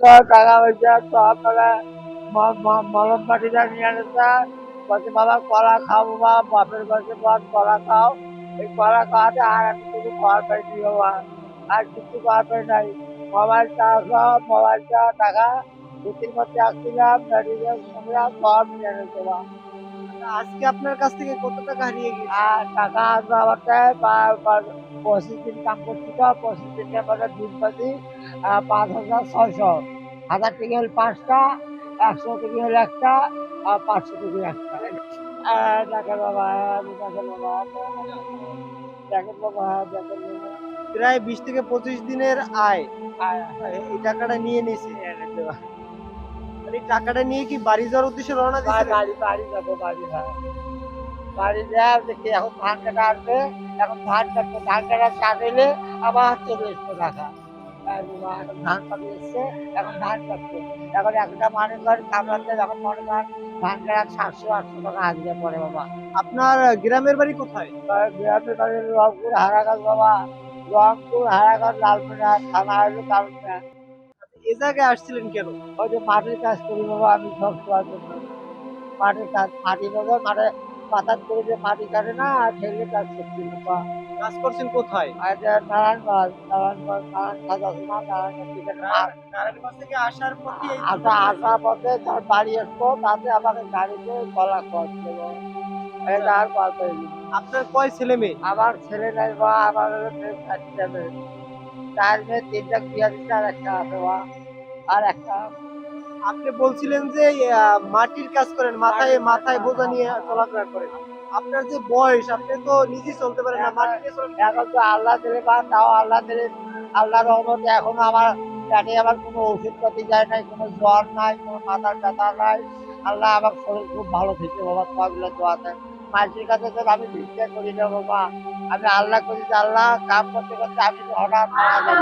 টাকা পয়সা সব টাকা মলম পাটিটা নিয়ে এনেছে। বলছে বাবা কলা খাও বাবা, বাপের কাছে বল কলা খাও। এই কলা খাওয়াতে আর আমি কিছু খাওয়ার পাইনি বাবা, আর কিছু খাওয়ার পাই নাই। মোবাইলটা সব মোবাইলটা টাকা দুটির মধ্যে আসছিলাম, মেডিকেল সব নিয়ে এনেছে বাবা। আজকে আপনার কাছ থেকে কত টাকা হারিয়ে গেছে? আর টাকা আসবে আমার 25 দিন কাম করছি, তো 25 দিনের মধ্যে দিন পাচ্ছি 5,600। 1,000 টাকা হল 5টা, 100 টাকা হল একটা, আর 500 টাকা একটা। দেখেন বাবা, দেখেন বাবা, দেখেন বাবা, দেখেন বাবা। প্রায় 20 থেকে 25 দিনের আয় আয়, এই টাকাটা নিয়ে নিছে। নিয়ে এনেছে বাবা। আর এই টাকাটা নিয়ে কি বাড়ি যাওয়ার উদ্দেশ্যে রওনা দিয়েছিলেন? বাড়ি বাড়ি যাবো, বাড়ি, হ্যাঁ বাড়ি যাও দেখি এখন ধান কাটা আসবে। এখন ধান কাটবো, ধান কাটা স্টার্ট হইলে আবার চলে এসছে টাকা। এখন ধান কাটে এসছে, এখন ধান কাটছে। এখন একটা মনে করেন কামড়াতে যখন মনে করেন ধান কাটা 700-800 টাকা হাজিরা পড়ে বাবা। আপনার গ্রামের বাড়ি কোথায়? গ্রামের বাড়ি রংপুর হারাগাছ বাবা। রংপুর হারাগাছ লালমিনা থানা হইলো লালমিনা। এ জায়গায় আসছিলেন কেন? ওই যে মাটির কাজ করি বাবা আমি সব সময় জন্য। মাটির কাজ, মাটি বাবা মাঠে পাতার করে যে মাটি কাটে না, সেগুলো কাজ করছি বাবা। কাজ করছেন কোথায়? আর যে নারায়ণগঞ্জ, নারায়ণ খাজ আছে না, নারায়ণগঞ্জ থেকে নারায়ণগঞ্জ থেকে আসার পথে এই আসা দুর্ঘটনা আসা পথে যখন বাড়ি আসবো, তাতে আমাকে গাড়িতে গলা খরচ দেবো। এটা আর কল পাইনি। আপনার কয় ছেলে মেয়ে? আমার ছেলে নাই বা, আমার হলো মেয়ে 4টা মেয়ে। 4 মেয়ে 3টা বিয়ে দিচ্ছে, আর একটা আছে বা, আর একটা আপনি বলছিলেন যে মাটির কাজ করেন, মাথায় মাথায় বোঝা নিয়ে চলাফেরা করেন। আপনার যে বয়স, আপনি তো নিজে চলতে পারেন না, মাটি নিয়ে চলেন এখন কিভাবে? তো আল্লাহ দিলে বা, তাও আল্লাহ দিলে, আল্লাহর রহমতে এখনো আমার পেটে আবার কোনো ওষুধ পাতি যায় নাই, কোনো জ্বর নাই, কোনো মাথার ব্যথা নাই। আল্লাহ আমার শরীর খুব ভালো থেকে বাবা, তোমাগুলো দোয়াতে মাঝির কাছে তো আমি ভিক্ষা করি না বাবা। আমি আল্লাহ করি যে আল্লাহ কাম করতে করতে আমি তো হঠাৎ মারা যাই।